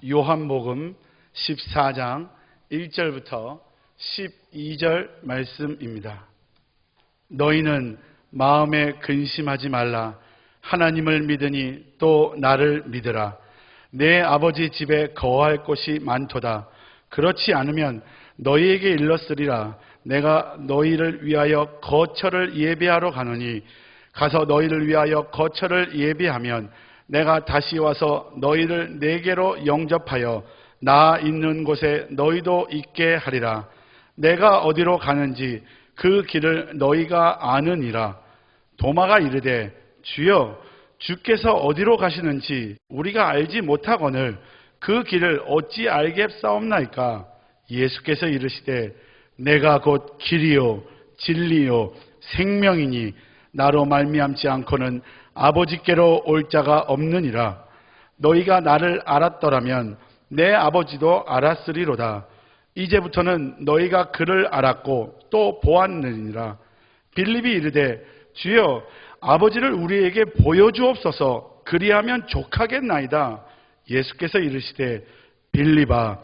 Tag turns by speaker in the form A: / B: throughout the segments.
A: 요한복음 14장 1절부터 12절 말씀입니다. 너희는 마음에 근심하지 말라. 하나님을 믿으니 또 나를 믿으라. 내 아버지 집에 거할 곳이 많도다. 그렇지 않으면 너희에게 일렀으리라. 내가 너희를 위하여 거처를 예비하러 가노니 가서 너희를 위하여 거처를 예비하면 내가 다시 와서 너희를 내게로 영접하여 나 있는 곳에 너희도 있게 하리라. 내가 어디로 가는지 그 길을 너희가 아느니라. 도마가 이르되 주여 주께서 어디로 가시는지 우리가 알지 못하거늘 그 길을 어찌 알겠사옵나이까. 예수께서 이르시되 내가 곧 길이요 진리요 생명이니 나로 말미암지 않고는 아버지께로 올 자가 없느니라. 너희가 나를 알았더라면 내 아버지도 알았으리로다. 이제부터는 너희가 그를 알았고 또 보았느니라. 빌립이 이르되 주여 아버지를 우리에게 보여주옵소서. 그리하면 족하겠나이다. 예수께서 이르시되 빌립아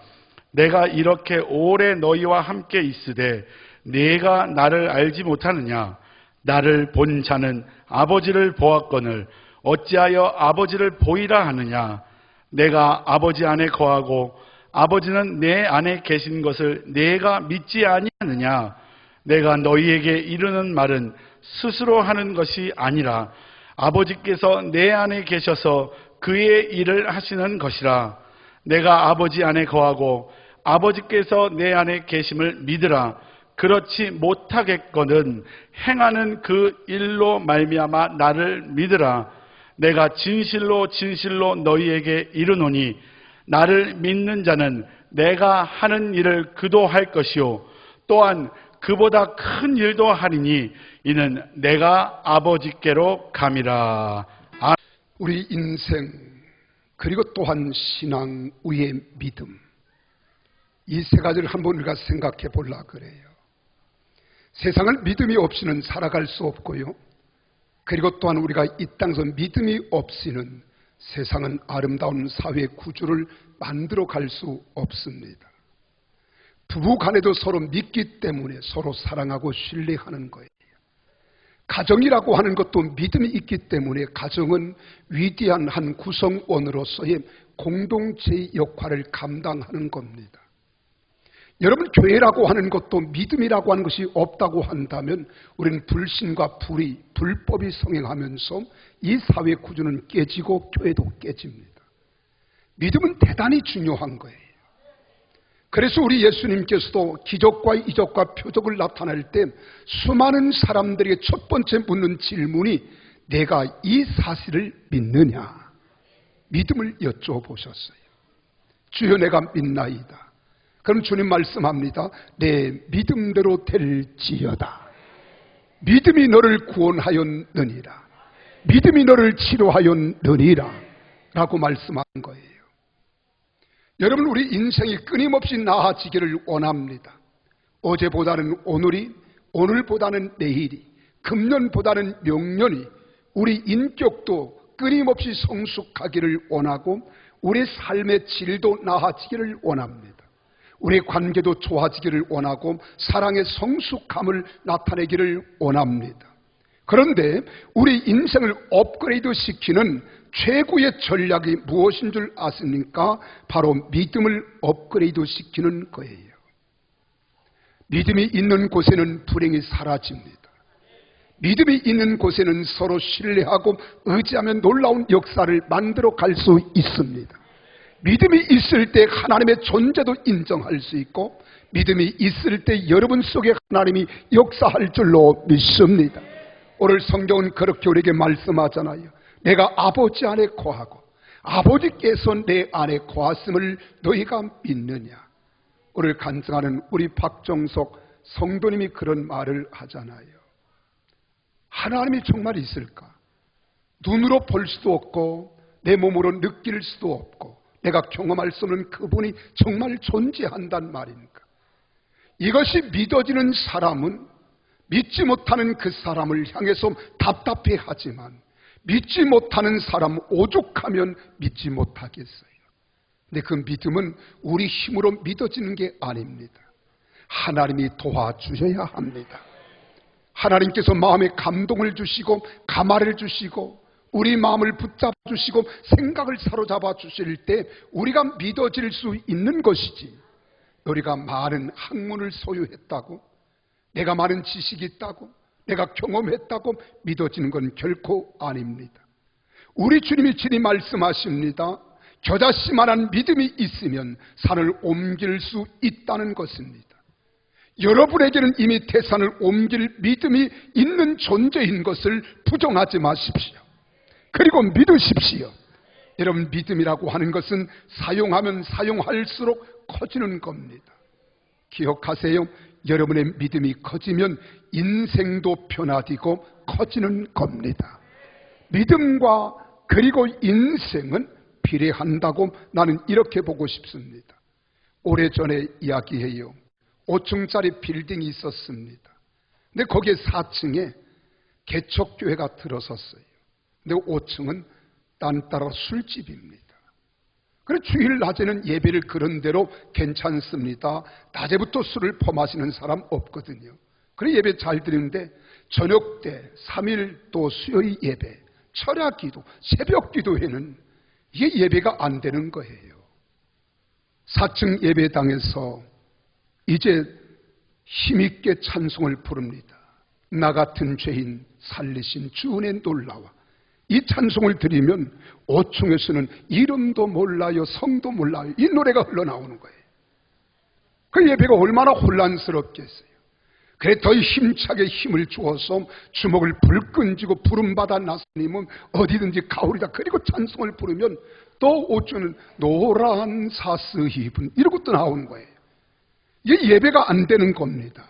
A: 내가 이렇게 오래 너희와 함께 있으되 네가 나를 알지 못하느냐. 나를 본 자는 아버지를 보았거늘 어찌하여 아버지를 보이라 하느냐. 내가 아버지 안에 거하고 아버지는 내 안에 계신 것을 네가 믿지 아니하느냐. 내가 너희에게 이르는 말은 스스로 하는 것이 아니라 아버지께서 내 안에 계셔서 그의 일을 하시는 것이라. 내가 아버지 안에 거하고 아버지께서 내 안에 계심을 믿으라. 그렇지 못하겠거든 행하는 그 일로 말미암아 나를 믿으라. 내가 진실로 진실로 너희에게 이르노니 나를 믿는 자는 내가 하는 일을 그도 할 것이요 또한 그보다 큰 일도 하리니 이는 내가 아버지께로 감이라.
B: 우리 인생 그리고 또한 신앙 위의 믿음, 이 세 가지를 한번 우리가 생각해 보려 그래요. 세상을 믿음이 없이는 살아갈 수 없고요. 그리고 또한 우리가 이 땅에서 믿음이 없이는 세상은 아름다운 사회 구조를 만들어 갈 수 없습니다. 부부 간에도 서로 믿기 때문에 서로 사랑하고 신뢰하는 거예요. 가정이라고 하는 것도 믿음이 있기 때문에 가정은 위대한 한 구성원으로서의 공동체의 역할을 감당하는 겁니다. 여러분, 교회라고 하는 것도 믿음이라고 하는 것이 없다고 한다면 우리는 불신과 불의, 불법이 성행하면서 이 사회 구조는 깨지고 교회도 깨집니다. 믿음은 대단히 중요한 거예요. 그래서 우리 예수님께서도 기적과 이적과 표적을 나타낼 때 수많은 사람들에게 첫 번째 묻는 질문이 내가 이 사실을 믿느냐? 믿음을 여쭤보셨어요. 주여 내가 믿나이다. 그럼 주님 말씀합니다. 내 믿음대로 될지어다. 믿음이 너를 구원하였느니라. 믿음이 너를 치료하였느니라 라고 말씀한 거예요. 여러분, 우리 인생이 끊임없이 나아지기를 원합니다. 어제보다는 오늘이, 오늘보다는 내일이, 금년보다는 명년이 우리 인격도 끊임없이 성숙하기를 원하고 우리 삶의 질도 나아지기를 원합니다. 우리 관계도 좋아지기를 원하고 사랑의 성숙함을 나타내기를 원합니다. 그런데 우리 인생을 업그레이드 시키는 최고의 전략이 무엇인 줄 아십니까? 바로 믿음을 업그레이드 시키는 거예요. 믿음이 있는 곳에는 불행이 사라집니다. 믿음이 있는 곳에는 서로 신뢰하고 의지하며 놀라운 역사를 만들어 갈 수 있습니다. 믿음이 있을 때 하나님의 존재도 인정할 수 있고 믿음이 있을 때 여러분 속에 하나님이 역사할 줄로 믿습니다. 오늘 성경은 그렇게 우리에게 말씀하잖아요. 내가 아버지 안에 거하고 아버지께서 내 안에 거하심을 너희가 믿느냐. 오늘 간증하는 우리 박정석 성도님이 그런 말을 하잖아요. 하나님이 정말 있을까? 눈으로 볼 수도 없고 내 몸으로 느낄 수도 없고 내가 경험할 수 없는 그분이 정말 존재한단 말입니까? 이것이 믿어지는 사람은 믿지 못하는 그 사람을 향해서 답답해하지만 믿지 못하는 사람 오죽하면 믿지 못하겠어요. 근데 그 믿음은 우리 힘으로 믿어지는 게 아닙니다. 하나님이 도와주셔야 합니다. 하나님께서 마음에 감동을 주시고 감화를 주시고 우리 마음을 붙잡아 주시고 생각을 사로잡아 주실 때 우리가 믿어질 수 있는 것이지, 우리가 많은 학문을 소유했다고, 내가 많은 지식이 있다고, 내가 경험했다고 믿어지는 건 결코 아닙니다. 우리 주님이 친히 말씀하십니다. 겨자씨만한 믿음이 있으면 산을 옮길 수 있다는 것입니다. 여러분에게는 이미 태산을 옮길 믿음이 있는 존재인 것을 부정하지 마십시오. 그리고 믿으십시오. 여러분, 믿음이라고 하는 것은 사용하면 사용할수록 커지는 겁니다. 기억하세요. 여러분의 믿음이 커지면 인생도 변화되고 커지는 겁니다. 믿음과 그리고 인생은 비례한다고 나는 이렇게 보고 싶습니다. 오래전에 이야기해요. 5층짜리 빌딩이 있었습니다. 근데 거기에 4층에 개척교회가 들어섰어요. 근데 5층은 딴 따라 술집입니다. 그래서 주일 낮에는 예배를 그런 대로 괜찮습니다. 낮에부터 술을 퍼마시는 사람 없거든요. 그래 예배 잘 드리는데 저녁 때 3일 또 수요일 예배, 철야 기도, 새벽 기도회는 이게 예배가 안 되는 거예요. 4층 예배당에서 이제 힘있게 찬송을 부릅니다. 나 같은 죄인 살리신 주은혜 놀라와. 이 찬송을 들으면 5층에서는 이름도 몰라요, 성도 몰라요, 이 노래가 흘러나오는 거예요. 그 예배가 얼마나 혼란스럽겠어요. 그래 더 힘차게 힘을 주어서 주먹을 불끈 쥐고 부름받아 나스님은 어디든지 가오리다. 그리고 찬송을 부르면 또 5층은 노란 사스 입은 이러고 또 나오는 거예요. 이게 예배가 안 되는 겁니다.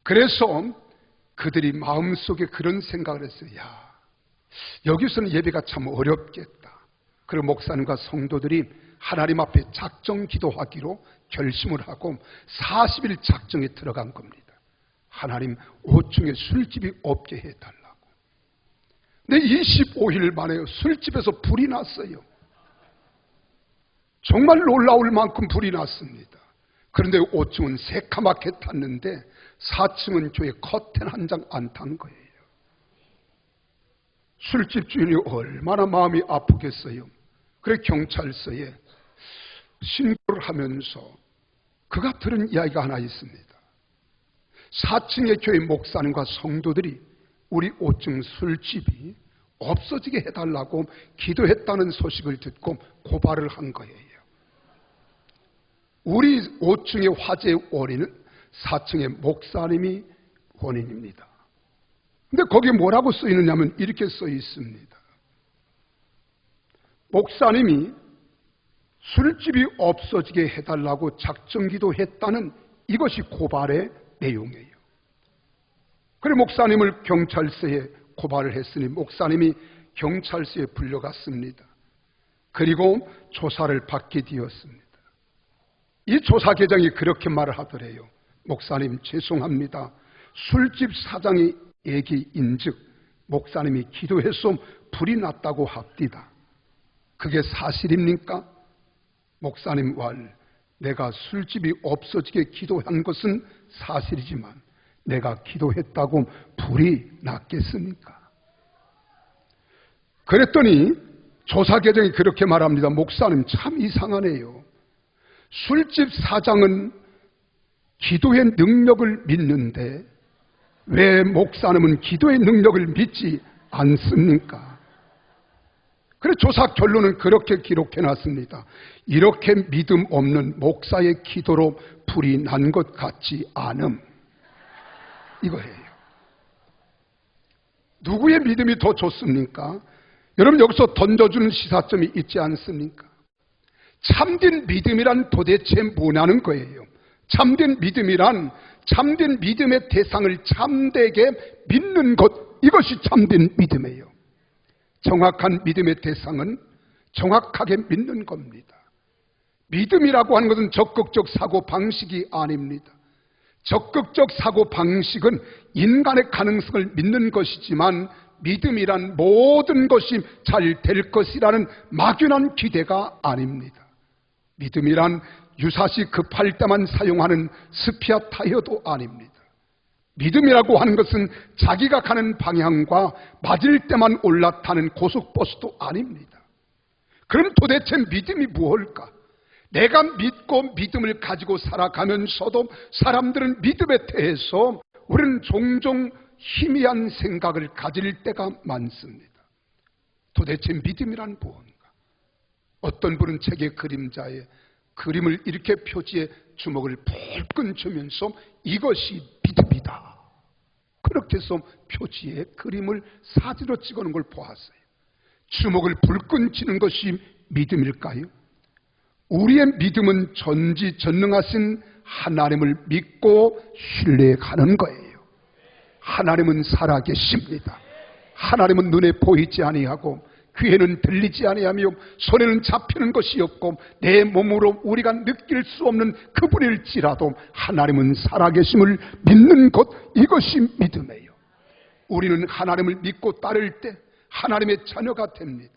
B: 그래서 그들이 마음속에 그런 생각을 했어요. 야, 여기서는 예배가 참 어렵겠다. 그리고 목사님과 성도들이 하나님 앞에 작정 기도하기로 결심을 하고 40일 작정에 들어간 겁니다. 하나님 5층에 술집이 없게 해달라고. 근데 25일 만에 술집에서 불이 났어요. 정말 놀라울 만큼 불이 났습니다. 그런데 5층은 새카맣게 탔는데 4층은 교회 커튼 한 장 안 탄 거예요. 술집 주인이 얼마나 마음이 아프겠어요. 그래 경찰서에 신고를 하면서 그가 들은 이야기가 하나 있습니다. 4층의 교회 목사님과 성도들이 우리 5층 술집이 없어지게 해달라고 기도했다는 소식을 듣고 고발을 한 거예요. 우리 5층의 화재의 원인은 4층의 목사님이 원인입니다. 근데 거기에 뭐라고 써 있느냐면 이렇게 써 있습니다. 목사님이 술집이 없어지게 해달라고 작정기도 했다는 이것이 고발의 내용이에요. 그래 목사님을 경찰서에 고발을 했으니 목사님이 경찰서에 불려갔습니다. 그리고 조사를 받게 되었습니다. 이 조사 계장이 그렇게 말을 하더래요. 목사님 죄송합니다. 술집 사장이 얘기인즉 목사님이 기도해서 불이 났다고 합디다. 그게 사실입니까? 목사님 왈, 내가 술집이 없어지게 기도한 것은 사실이지만 내가 기도했다고 불이 났겠습니까? 그랬더니 조사 계정이 그렇게 말합니다. 목사님 참 이상하네요. 술집 사장은 기도의 능력을 믿는데 왜 목사님은 기도의 능력을 믿지 않습니까? 그래서 조사 결론은 그렇게 기록해놨습니다. 이렇게 믿음 없는 목사의 기도로 불이 난 것 같지 않음. 이거예요. 누구의 믿음이 더 좋습니까? 여러분 여기서 던져주는 시사점이 있지 않습니까? 참된 믿음이란 도대체 뭐냐는 거예요. 참된 믿음이란 참된 믿음의 대상을 참되게 믿는 것, 이것이 참된 믿음이에요. 정확한 믿음의 대상은 정확하게 믿는 겁니다. 믿음이라고 하는 것은 적극적 사고 방식이 아닙니다. 적극적 사고 방식은 인간의 가능성을 믿는 것이지만 믿음이란 모든 것이 잘 될 것이라는 막연한 기대가 아닙니다. 믿음이란 유사시 급할 때만 사용하는 스피어 타이어도 아닙니다. 믿음이라고 하는 것은 자기가 가는 방향과 맞을 때만 올라타는 고속버스도 아닙니다. 그럼 도대체 믿음이 무엇일까? 내가 믿고 믿음을 가지고 살아가면서도 사람들은 믿음에 대해서 우리는 종종 희미한 생각을 가질 때가 많습니다. 도대체 믿음이란 무엇인가? 어떤 분은 책의 그림자에 그림을 이렇게 표지에 주먹을 불끈 쥐면서 이것이 믿음이다, 그렇게 해서 표지에 그림을 사진으로 찍어놓은 걸 보았어요. 주먹을 불끈 쥐는 것이 믿음일까요? 우리의 믿음은 전지전능하신 하나님을 믿고 신뢰하는 거예요. 하나님은 살아계십니다. 하나님은 눈에 보이지 아니하고 귀에는 들리지 아니하며 손에는 잡히는 것이 없고 내 몸으로 우리가 느낄 수 없는 그분일지라도 하나님은 살아계심을 믿는 것, 이것이 믿음이에요. 우리는 하나님을 믿고 따를 때 하나님의 자녀가 됩니다.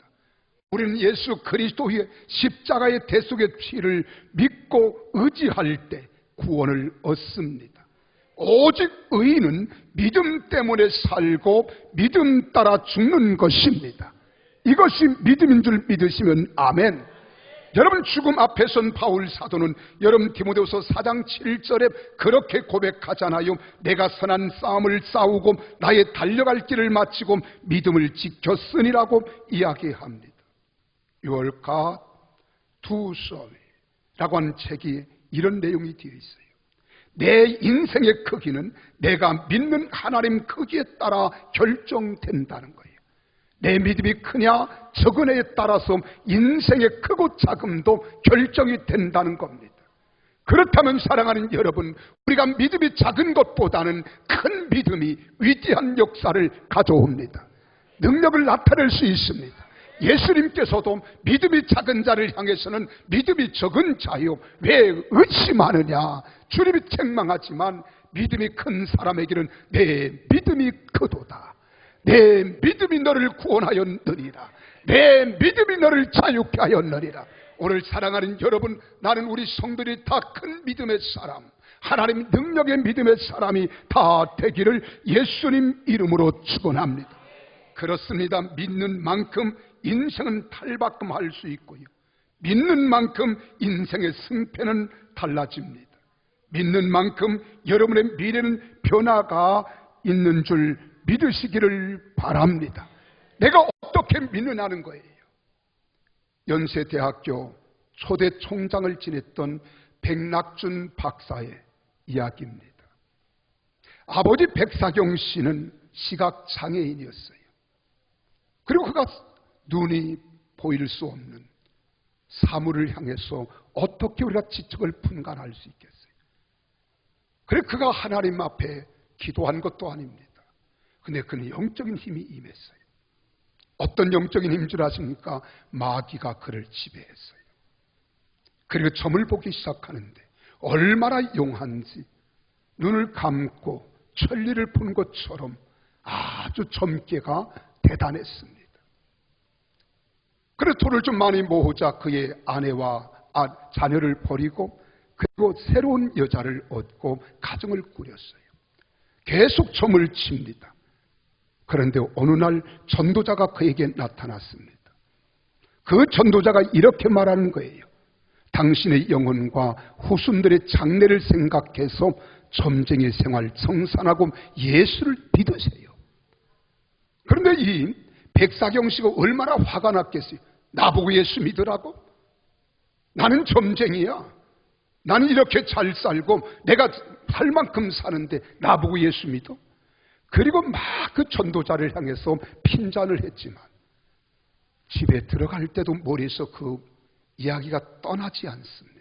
B: 우리는 예수 그리스도의 십자가의 대속의 피를 믿고 의지할 때 구원을 얻습니다. 오직 의인은 믿음 때문에 살고 믿음 따라 죽는 것입니다. 이것이 믿음인 줄 믿으시면 아멘. 여러분, 죽음 앞에 선 바울 사도는 여러분 디모데후서 4장 7절에 그렇게 고백하잖아요. 내가 선한 싸움을 싸우고 나의 달려갈 길을 마치고 믿음을 지켰으니라고 이야기합니다. 6월가 두 썰이라고 하는 책이 이런 내용이 되어 있어요. 내 인생의 크기는 내가 믿는 하나님 크기에 따라 결정된다는 거예요. 내 믿음이 크냐 적으냐에 따라서 인생의 크고 작음도 결정이 된다는 겁니다. 그렇다면 사랑하는 여러분, 우리가 믿음이 작은 것보다는 큰 믿음이 위대한 역사를 가져옵니다. 능력을 나타낼 수 있습니다. 예수님께서도 믿음이 작은 자를 향해서는 믿음이 적은 자요 왜 의심하느냐 주님이 책망하지만 믿음이 큰 사람에게는 내 믿음이 크도다, 내 믿음이 너를 구원하였느니라, 내 믿음이 너를 자유케 하였느니라. 오늘 사랑하는 여러분, 나는 우리 성도들이 다 큰 믿음의 사람, 하나님 능력의 믿음의 사람이 다 되기를 예수님 이름으로 축원합니다. 그렇습니다. 믿는 만큼 인생은 탈바꿈할 수 있고요, 믿는 만큼 인생의 승패는 달라집니다. 믿는 만큼 여러분의 미래는 변화가 있는 줄 믿으시기를 바랍니다. 내가 어떻게 믿느냐는 거예요. 연세대학교 초대 총장을 지냈던 백낙준 박사의 이야기입니다. 아버지 백사경 씨는 시각장애인이었어요. 그리고 그가 눈이 보일 수 없는 사물을 향해서 어떻게 우리가 지적을 분간할 수 있겠어요? 그래서 그가 하나님 앞에 기도한 것도 아닙니다. 근데 그는 영적인 힘이 임했어요. 어떤 영적인 힘인 줄 아십니까? 마귀가 그를 지배했어요. 그리고 점을 보기 시작하는데 얼마나 용한지 눈을 감고 천리를 본 것처럼 아주 점괘가 대단했습니다. 그래서 돈을 좀 많이 모으자 그의 아내와 자녀를 버리고 그리고 새로운 여자를 얻고 가정을 꾸렸어요. 계속 점을 칩니다. 그런데 어느 날 전도자가 그에게 나타났습니다. 그 전도자가 이렇게 말하는 거예요. 당신의 영혼과 후손들의 장래를 생각해서 점쟁이 생활 청산하고 예수를 믿으세요. 그런데 이 백사경 씨가 얼마나 화가 났겠어요. 나보고 예수 믿으라고? 나는 점쟁이야. 나는 이렇게 잘 살고 내가 살 만큼 사는데 나보고 예수 믿어? 그리고 막 그 전도자를 향해서 핀잔을 했지만 집에 들어갈 때도 머리에서 그 이야기가 떠나지 않습니다.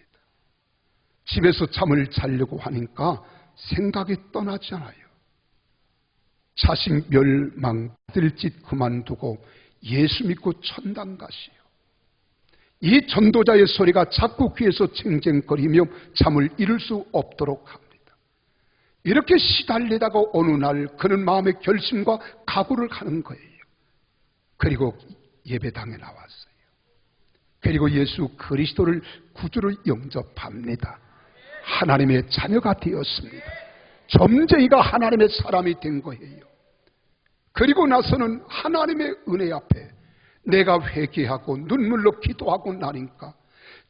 B: 집에서 잠을 자려고 하니까 생각이 떠나지 않아요. 자식 멸망될 짓 그만두고 예수 믿고 천당 가시오. 이 전도자의 소리가 자꾸 귀에서 쟁쟁거리며 잠을 이룰 수 없도록 합니다. 이렇게 시달리다가 어느 날 그는 마음의 결심과 각오를 하는 거예요. 그리고 예배당에 나왔어요. 그리고 예수 그리스도를 구주로 영접합니다. 하나님의 자녀가 되었습니다. 점쟁이가 하나님의 사람이 된 거예요. 그리고 나서는 하나님의 은혜 앞에 내가 회개하고 눈물로 기도하고 나니까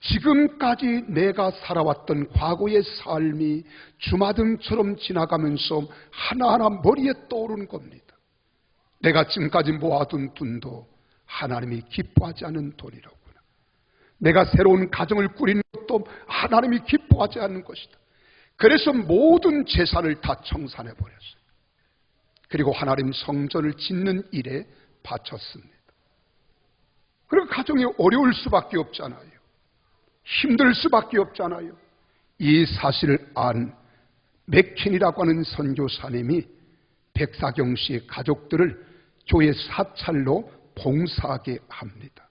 B: 지금까지 내가 살아왔던 과거의 삶이 주마등처럼 지나가면서 하나하나 머리에 떠오르는 겁니다. 내가 지금까지 모아둔 돈도 하나님이 기뻐하지 않는 돈이라구나. 내가 새로운 가정을 꾸리는 것도 하나님이 기뻐하지 않는 것이다. 그래서 모든 재산을 다 청산해버렸어요. 그리고 하나님 성전을 짓는 일에 바쳤습니다. 그리고 가정이 어려울 수밖에 없잖아요. 힘들 수밖에 없잖아요. 이 사실을 안 맥킨이라고 하는 선교사님이 백사경 씨의 가족들을 교회 사찰로 봉사하게 합니다.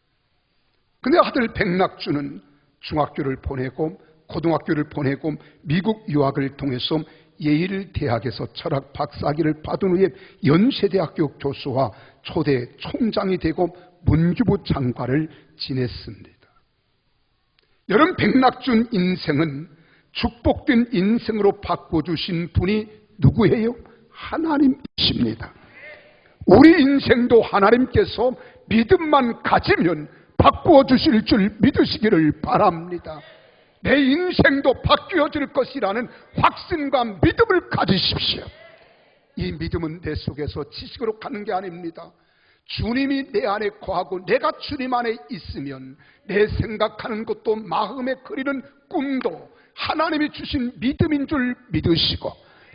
B: 근데 아들 백낙주는 중학교를 보내고 고등학교를 보내고 미국 유학을 통해서 예일 대학에서 철학 박사학위를 받은 후에 연세대학교 교수와 초대 총장이 되고 문교부 장관을 지냈습니다. 여러분, 백낙준 인생은 축복된 인생으로 바꿔주신 분이 누구예요? 하나님이십니다. 우리 인생도 하나님께서 믿음만 가지면 바꾸어 주실 줄 믿으시기를 바랍니다. 내 인생도 바뀌어질 것이라는 확신과 믿음을 가지십시오. 이 믿음은 내 속에서 지식으로 가는 게 아닙니다. 주님이 내 안에 거하고 내가 주님 안에 있으면 내 생각하는 것도 마음에 그리는 꿈도 하나님이 주신 믿음인 줄 믿으시고,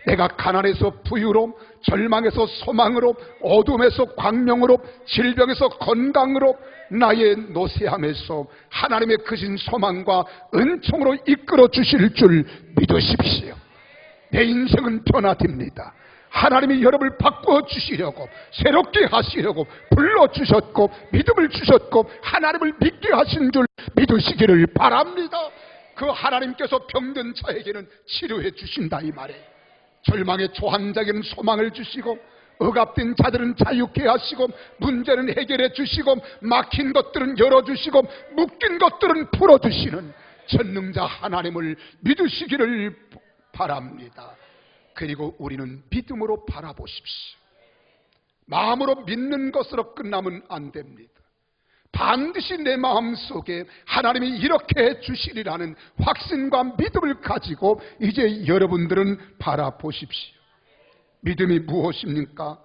B: 내가 가난에서 부유로, 절망에서 소망으로, 어둠에서 광명으로, 질병에서 건강으로, 나의 노쇠함에서 하나님의 크신 소망과 은총으로 이끌어 주실 줄 믿으십시오. 내 인생은 변화됩니다. 하나님이 여러분을 바꾸어 주시려고, 새롭게 하시려고 불러주셨고 믿음을 주셨고 하나님을 믿게 하신 줄 믿으시기를 바랍니다. 그 하나님께서 병든 자에게는 치료해 주신다 이 말이에요. 절망의 초한자에게는 소망을 주시고, 억압된 자들은 자유케 하시고, 문제는 해결해 주시고, 막힌 것들은 열어주시고, 묶인 것들은 풀어주시는 전능자 하나님을 믿으시기를 바랍니다. 그리고 우리는 믿음으로 바라보십시오. 마음으로 믿는 것으로 끝나면 안 됩니다. 반드시 내 마음속에 하나님이 이렇게 해주시리라는 확신과 믿음을 가지고 이제 여러분들은 바라보십시오. 믿음이 무엇입니까?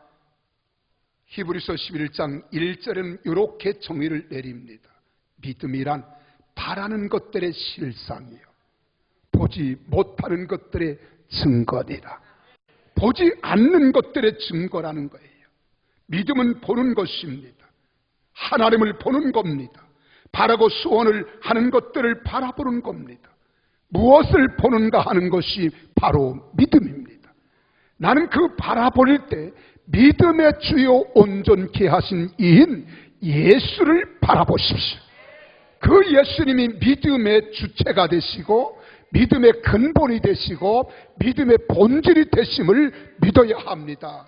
B: 히브리서 11장 1절은 이렇게 정의를 내립니다. 믿음이란 바라는 것들의 실상이요, 보지 못하는 것들의 증거니라. 보지 않는 것들의 증거라는 거예요. 믿음은 보는 것입니다. 하나님을 보는 겁니다. 바라고 소원을 하는 것들을 바라보는 겁니다. 무엇을 보는가 하는 것이 바로 믿음입니다. 나는 그 바라볼 때 믿음의 주요 온전케 하신 이인 예수를 바라보십시오. 그 예수님이 믿음의 주체가 되시고 믿음의 근본이 되시고 믿음의 본질이 되심을 믿어야 합니다.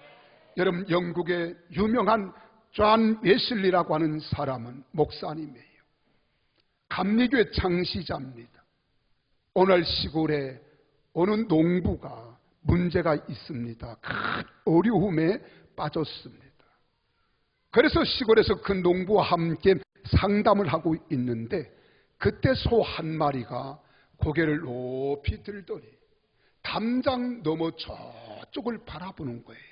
B: 여러분, 영국의 유명한 존 웨슬리라고 하는 사람은 목사님이에요. 감리교의 창시자입니다. 오늘 시골에 어느 농부가 문제가 있습니다. 큰 어려움에 빠졌습니다. 그래서 시골에서 그 농부와 함께 상담을 하고 있는데, 그때 소 한 마리가 고개를 높이 들더니 담장 너머 저쪽을 바라보는 거예요.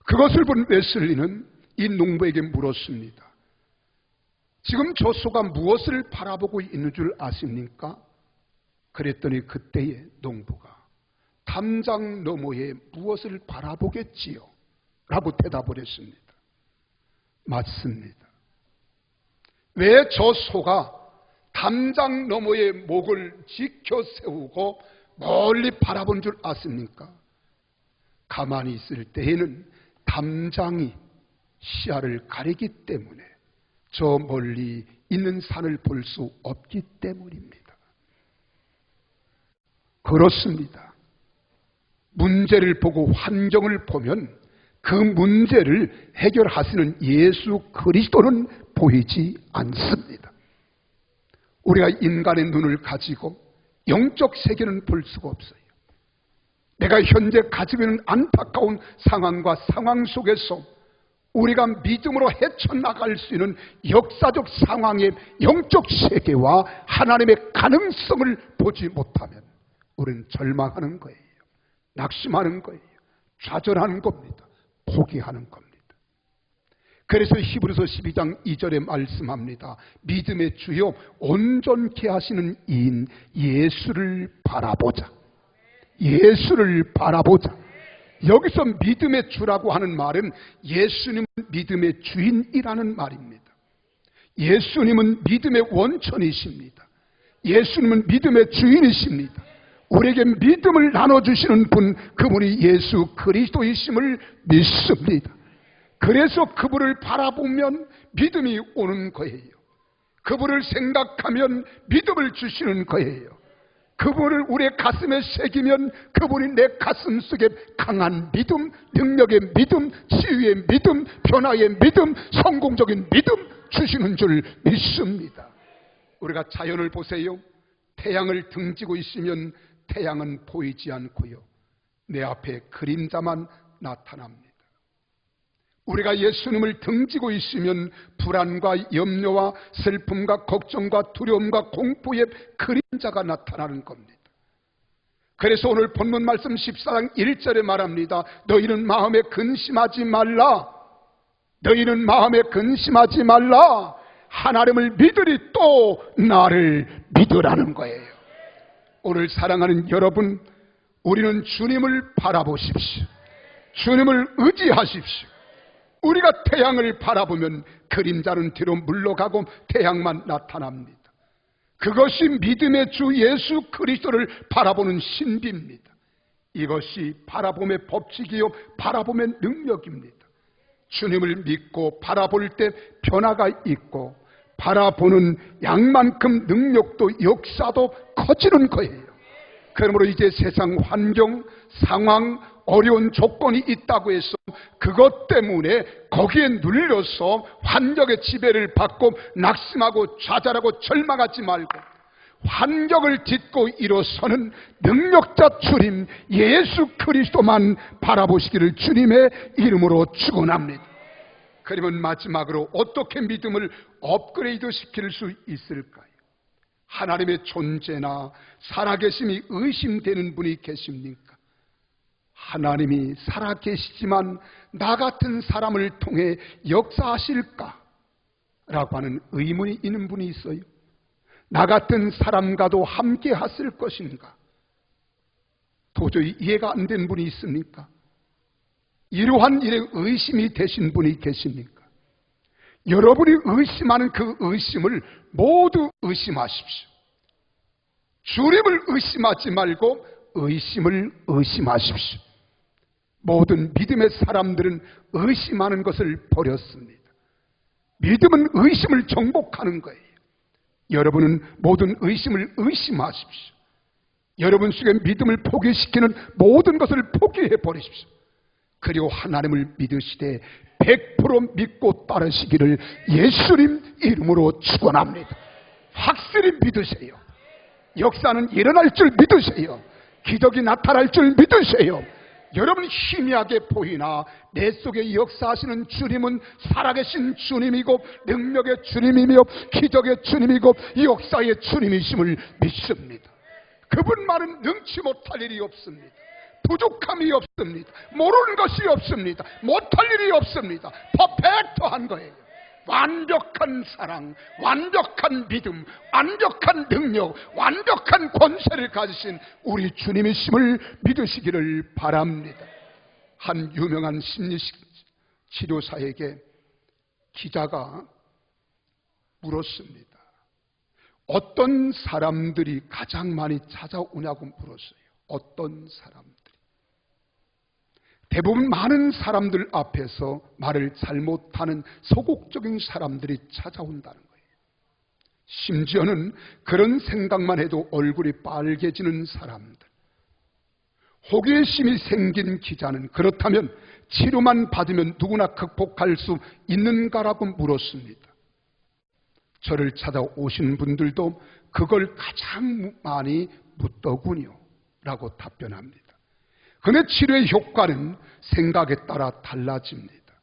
B: 그것을 본 웨슬리는 이 농부에게 물었습니다. 지금 저 소가 무엇을 바라보고 있는 줄 아십니까? 그랬더니 그때의 농부가 담장 너머에 무엇을 바라보겠지요? 라고 대답을 했습니다. 맞습니다. 왜 저 소가 담장 너머에 목을 지켜 세우고 멀리 바라본 줄 아십니까? 가만히 있을 때에는 담장이 시야를 가리기 때문에 저 멀리 있는 산을 볼 수 없기 때문입니다. 그렇습니다. 문제를 보고 환경을 보면 그 문제를 해결하시는 예수 그리스도는 보이지 않습니다. 우리가 인간의 눈을 가지고 영적 세계는 볼 수가 없어요. 내가 현재 가지고 있는 안타까운 상황과 상황 속에서 우리가 믿음으로 헤쳐나갈 수 있는 역사적 상황의 영적 세계와 하나님의 가능성을 보지 못하면 우리는 절망하는 거예요. 낙심하는 거예요. 좌절하는 겁니다. 포기하는 겁니다. 그래서 히브리서 12장 2절에 말씀합니다. 믿음의 주요 온전케 하시는 이인 예수를 바라보자. 예수를 바라보자. 여기서 믿음의 주라고 하는 말은 예수님은 믿음의 주인이라는 말입니다. 예수님은 믿음의 원천이십니다. 예수님은 믿음의 주인이십니다. 우리에게 믿음을 나눠주시는 분, 그분이 예수 그리스도이심을 믿습니다. 그래서 그분을 바라보면 믿음이 오는 거예요. 그분을 생각하면 믿음을 주시는 거예요. 그분을 우리의 가슴에 새기면 그분이 내 가슴 속에 강한 믿음, 능력의 믿음, 치유의 믿음, 변화의 믿음, 성공적인 믿음 주시는 줄 믿습니다. 우리가 자연을 보세요. 태양을 등지고 있으면 태양은 보이지 않고요. 내 앞에 그림자만 나타납니다. 우리가 예수님을 등지고 있으면 불안과 염려와 슬픔과 걱정과 두려움과 공포의 그림자가 나타나는 겁니다. 그래서 오늘 본문 말씀 14장 1절에 말합니다. 너희는 마음에 근심하지 말라. 너희는 마음에 근심하지 말라. 하나님을 믿으리 또 나를 믿으라는 거예요. 오늘 사랑하는 여러분, 우리는 주님을 바라보십시오. 주님을 의지하십시오. 우리가 태양을 바라보면 그림자는 뒤로 물러가고 태양만 나타납니다. 그것이 믿음의 주 예수 그리스도를 바라보는 신비입니다. 이것이 바라봄의 법칙이요 바라봄의 능력입니다. 주님을 믿고 바라볼 때 변화가 있고 바라보는 양만큼 능력도 역사도 커지는 거예요. 그러므로 이제 세상 환경, 상황, 어려운 조건이 있다고 해서 그것 때문에 거기에 눌려서 환경의 지배를 받고 낙심하고 좌절하고 절망하지 말고 환경을 딛고 일어서는 능력자 주님 예수 그리스도만 바라보시기를 주님의 이름으로 축원합니다. 그러면 마지막으로 어떻게 믿음을 업그레이드 시킬 수 있을까요? 하나님의 존재나 살아계심이 의심되는 분이 계십니까? 하나님이 살아계시지만 나 같은 사람을 통해 역사하실까? 라고 하는 의문이 있는 분이 있어요. 나 같은 사람과도 함께 하실 것인가? 도저히 이해가 안 된 분이 있습니까? 이러한 일에 의심이 되신 분이 계십니까? 여러분이 의심하는 그 의심을 모두 의심하십시오. 주님을 의심하지 말고 의심을 의심하십시오. 모든 믿음의 사람들은 의심하는 것을 버렸습니다. 믿음은 의심을 정복하는 거예요. 여러분은 모든 의심을 의심하십시오. 여러분 속에 믿음을 포기시키는 모든 것을 포기해 버리십시오. 그리고 하나님을 믿으시되 100% 믿고 따르시기를 예수님 이름으로 축원합니다. 확실히 믿으세요. 역사는 일어날 줄 믿으세요. 기적이 나타날 줄 믿으세요. 여러분 희미하게 보이나 내 속에 역사하시는 주님은 살아계신 주님이고 능력의 주님이며 기적의 주님이고 역사의 주님이심을 믿습니다. 그분만은 능치 못할 일이 없습니다. 부족함이 없습니다. 모르는 것이 없습니다. 못할 일이 없습니다. 퍼펙트한 거예요. 완벽한 사랑, 완벽한 믿음, 완벽한 능력, 완벽한 권세를 가지신 우리 주님이심을 믿으시기를 바랍니다. 한 유명한 심리치료사에게 기자가 물었습니다. 어떤 사람들이 가장 많이 찾아오냐고 물었어요. 어떤 사람들이. 대부분 많은 사람들 앞에서 말을 잘못하는 소극적인 사람들이 찾아온다는 거예요. 심지어는 그런 생각만 해도 얼굴이 빨개지는 사람들. 호기심이 생긴 기자는 그렇다면 치료만 받으면 누구나 극복할 수 있는가라고 물었습니다. 저를 찾아오신 분들도 그걸 가장 많이 묻더군요 라고 답변합니다. 그런데 치료의 효과는 생각에 따라 달라집니다.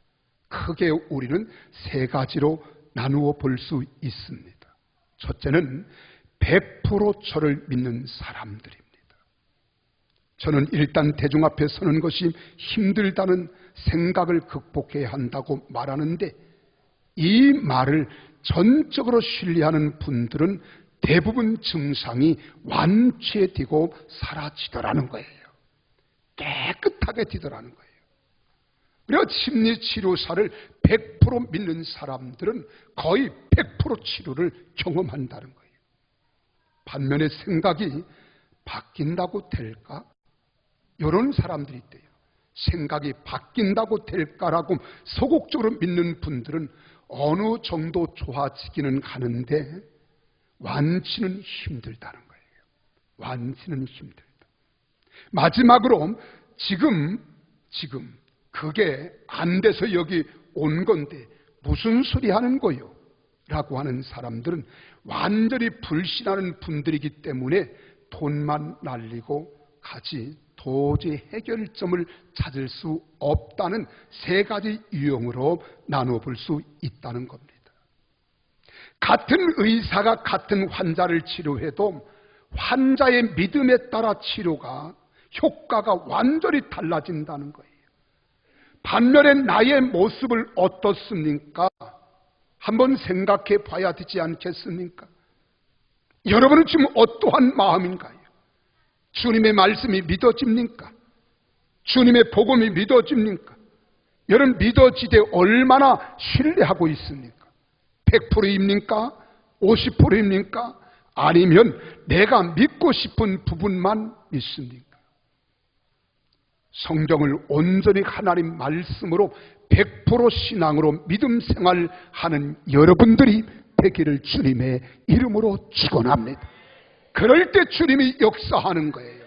B: 크게 우리는 세 가지로 나누어 볼 수 있습니다. 첫째는 100% 저를 믿는 사람들입니다. 저는 일단 대중 앞에 서는 것이 힘들다는 생각을 극복해야 한다고 말하는데, 이 말을 전적으로 신뢰하는 분들은 대부분 증상이 완치되고 사라지더라는 거예요. 깨끗하게 되더라는 거예요. 그리고 심리치료사를 100% 믿는 사람들은 거의 100% 치료를 경험한다는 거예요. 반면에 생각이 바뀐다고 될까? 이런 사람들이 있대요. 생각이 바뀐다고 될까라고 소극적으로 믿는 분들은 어느 정도 좋아지기는 하는데 완치는 힘들다는 거예요. 완치는 힘들다. 마지막으로 지금 그게 안 돼서 여기 온 건데 무슨 소리 하는 거요? 라고 하는 사람들은 완전히 불신하는 분들이기 때문에 돈만 날리고 가지 도저히 해결점을 찾을 수 없다는 세 가지 유형으로 나누어 볼 수 있다는 겁니다. 같은 의사가 같은 환자를 치료해도 환자의 믿음에 따라 치료가 효과가 완전히 달라진다는 거예요. 반면에 나의 모습을 어떻습니까? 한번 생각해 봐야 되지 않겠습니까? 여러분은 지금 어떠한 마음인가요? 주님의 말씀이 믿어집니까? 주님의 복음이 믿어집니까? 여러분 믿어지되 얼마나 신뢰하고 있습니까? 100%입니까? 50%입니까? 아니면 내가 믿고 싶은 부분만 믿습니까? 성경을 온전히 하나님 말씀으로 100% 신앙으로 믿음 생활하는 여러분들이 되기를 주님의 이름으로 축원합니다. 그럴 때 주님이 역사하는 거예요.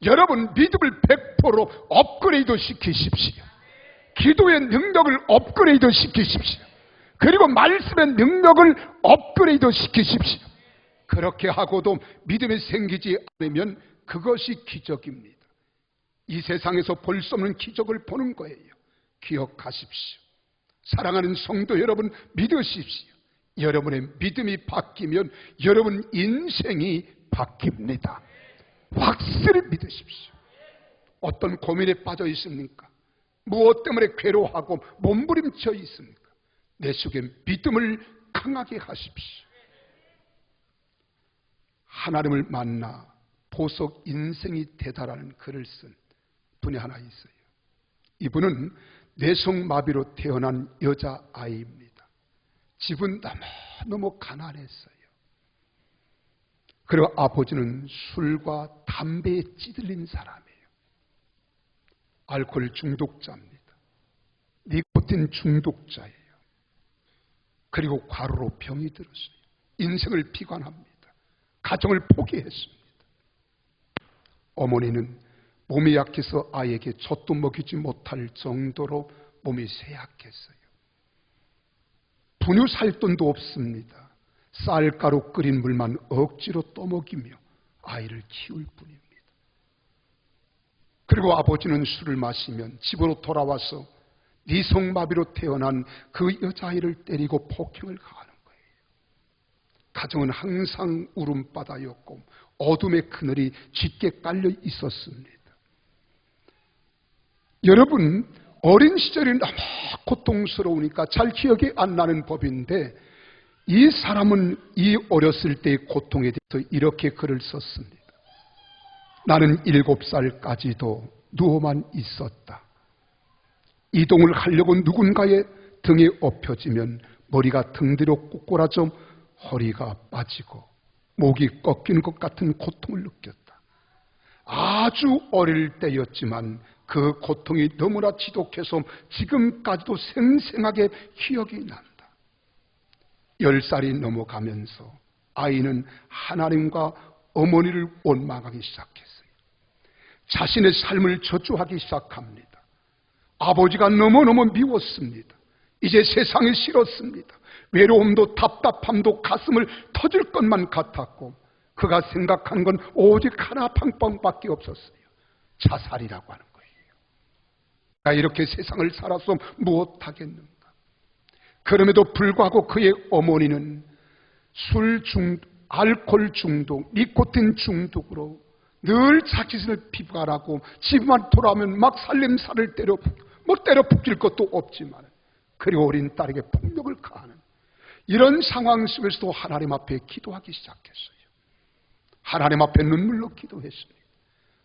B: 여러분 믿음을 100% 업그레이드 시키십시오. 기도의 능력을 업그레이드 시키십시오. 그리고 말씀의 능력을 업그레이드 시키십시오. 그렇게 하고도 믿음이 생기지 않으면 그것이 기적입니다. 이 세상에서 볼 수 없는 기적을 보는 거예요. 기억하십시오. 사랑하는 성도 여러분, 믿으십시오. 여러분의 믿음이 바뀌면 여러분 인생이 바뀝니다. 확실히 믿으십시오. 어떤 고민에 빠져 있습니까? 무엇 때문에 괴로워하고 몸부림쳐 있습니까? 내 속에 믿음을 강하게 하십시오. 하나님을 만나 보석 인생이 되다라는 글을 쓴 분이 하나 있어요. 이분은 뇌성마비로 태어난 여자아이입니다. 집은 너무 가난했어요. 그리고 아버지는 술과 담배에 찌들린 사람이에요. 알코올 중독자입니다. 니코틴 중독자예요. 그리고 과로로 병이 들었어요. 인생을 비관합니다. 가정을 포기했습니다. 어머니는 몸이 약해서 아이에게 젖도 먹이지 못할 정도로 몸이 쇠약했어요. 분유 살 돈도 없습니다. 쌀가루 끓인 물만 억지로 떠먹이며 아이를 키울 뿐입니다. 그리고 아버지는 술을 마시면 집으로 돌아와서 니성마비로 태어난 그 여자아이를 때리고 폭행을 가하는 거예요. 가정은 항상 울음바다였고 어둠의 그늘이 짙게 깔려 있었습니다. 여러분, 어린 시절이 너무 고통스러우니까 잘 기억이 안 나는 법인데 이 사람은 이 어렸을 때의 고통에 대해서 이렇게 글을 썼습니다. 나는 7살까지도 누워만 있었다. 이동을 하려고 누군가의 등에 엎혀지면 머리가 등 뒤로 꼬꾸라져 허리가 빠지고 목이 꺾이는 것 같은 고통을 느꼈다. 아주 어릴 때였지만 그 고통이 너무나 지독해서 지금까지도 생생하게 기억이 난다. 10살이 넘어가면서 아이는 하나님과 어머니를 원망하기 시작했어요. 자신의 삶을 저주하기 시작합니다. 아버지가 너무너무 미웠습니다. 이제 세상이 싫었습니다. 외로움도 답답함도 가슴을 터질 것만 같았고 그가 생각한 건 오직 하나 방법밖에 없었어요. 자살이라고 하는 거예요. 나 이렇게 세상을 살아서 무엇하겠는가. 그럼에도 불구하고 그의 어머니는 술 중독, 알코올 중독, 니코틴 중독으로 늘 자기를 비관하고 집만 돌아오면 막 살림살을 때려 붙일 것도 없지만 그리고 어린 딸에게 폭력을 가하는 이런 상황 속에서도 하나님 앞에 기도하기 시작했어요. 하나님 앞에 눈물로 기도했습니다.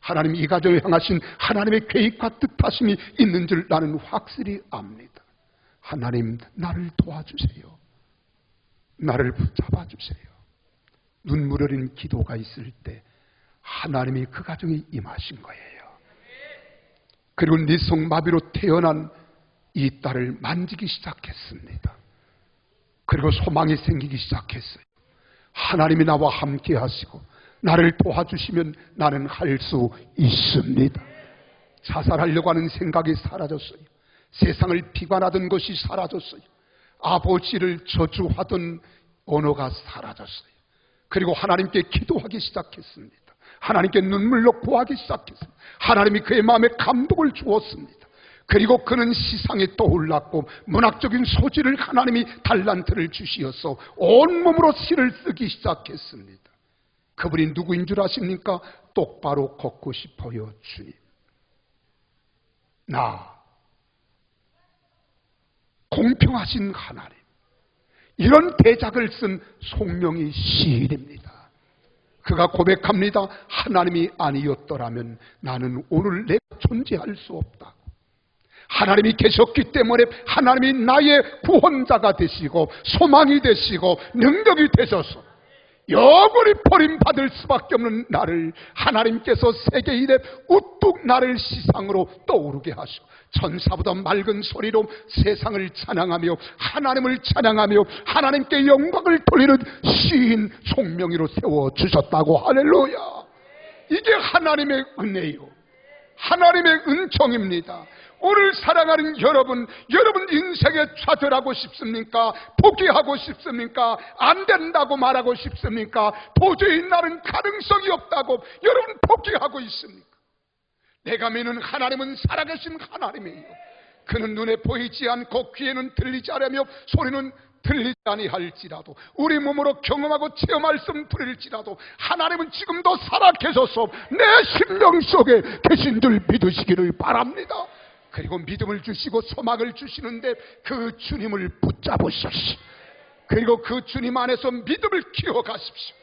B: 하나님 이 가정을 향하신 하나님의 계획과 뜻하심이 있는 줄 나는 확실히 압니다. 하나님 나를 도와주세요. 나를 붙잡아 주세요. 눈물 어린 기도가 있을 때 하나님이 그 가정에 임하신 거예요. 그리고 뇌성마비로 태어난 이 딸을 만지기 시작했습니다. 그리고 소망이 생기기 시작했어요. 하나님이 나와 함께 하시고 나를 도와주시면 나는 할 수 있습니다. 자살하려고 하는 생각이 사라졌어요. 세상을 비관하던 것이 사라졌어요. 아버지를 저주하던 언어가 사라졌어요. 그리고 하나님께 기도하기 시작했습니다. 하나님께 눈물로 구하기 시작했습니다. 하나님이 그의 마음에 감동을 주었습니다. 그리고 그는 시상에 떠올랐고 문학적인 소질을 하나님이 달란트를 주시어서 온몸으로 시를 쓰기 시작했습니다. 그분이 누구인 줄 아십니까? 똑바로 걷고 싶어요 주님. 나 공평하신 하나님. 이런 대작을 쓴 송명희 시인입니다. 그가 고백합니다. 하나님이 아니었더라면 나는 오늘 내가 존재할 수 없다. 하나님이 계셨기 때문에 하나님이 나의 구원자가 되시고 소망이 되시고 능력이 되셔서 영원히 버림받을 수밖에 없는 나를 하나님께서 세계 이래 우뚝 나를 시상으로 떠오르게 하시고 천사보다 맑은 소리로 세상을 찬양하며 하나님을 찬양하며 하나님께 영광을 돌리는 시인 송명희로 세워주셨다고. 할렐루야. 이게 하나님의 은혜요, 하나님의 은총입니다. 오늘 사랑하는 여러분 인생에 좌절하고 싶습니까? 포기하고 싶습니까? 안 된다고 말하고 싶습니까? 도저히 나는 가능성이 없다고 여러분 포기하고 있습니까? 내가 믿는 하나님은 살아계신 하나님이에요. 그는 눈에 보이지 않고 귀에는 들리지 않으며 소리는 들리지 아니할지라도 우리 몸으로 경험하고 체험할 수 부릴지라도 하나님은 지금도 살아계셔서 내 심령 속에 계신 줄 믿으시기를 바랍니다. 그리고 믿음을 주시고 소망을 주시는데 그 주님을 붙잡으십시오. 그리고 그 주님 안에서 믿음을 키워가십시오.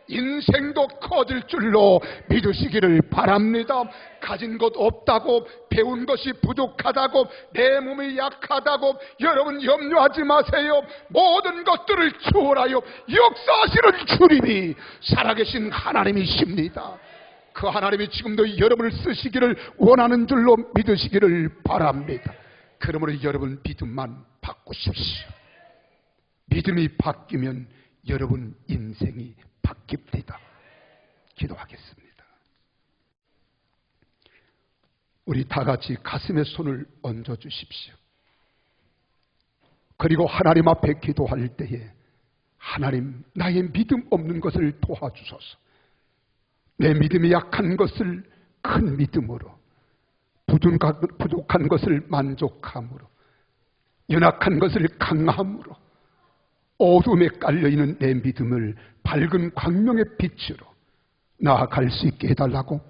B: 인생도 커질 줄로 믿으시기를 바랍니다. 가진 것 없다고, 배운 것이 부족하다고, 내 몸이 약하다고 여러분 염려하지 마세요. 모든 것들을 초월하여 역사하시는 주님이 살아계신 하나님이십니다. 그 하나님이 지금도 여러분을 쓰시기를 원하는 줄로 믿으시기를 바랍니다. 그러므로 여러분 믿음만 바꾸십시오. 믿음이 바뀌면 여러분 인생이 바뀝니다. 기도하겠습니다. 우리 다 같이 가슴에 손을 얹어 주십시오. 그리고 하나님 앞에 기도할 때에 하나님 나의 믿음 없는 것을 도와주소서. 내 믿음이 약한 것을 큰 믿음으로, 부족한 것을 만족함으로, 연약한 것을 강함으로, 어둠에 깔려있는 내 믿음을 밝은 광명의 빛으로 나아갈 수 있게 해달라고,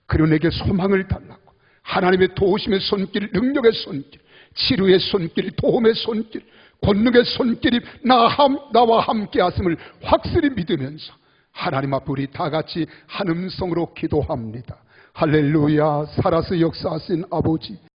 B: 그리고 내게 소망을 달라고, 하나님의 도우심의 손길, 능력의 손길, 치료의 손길, 도움의 손길, 권능의 손길이 나와 함께 하심을 확실히 믿으면서 하나님 앞에 우리 다 같이 한 음성으로 기도합니다. 할렐루야. 살아서 역사하신 아버지,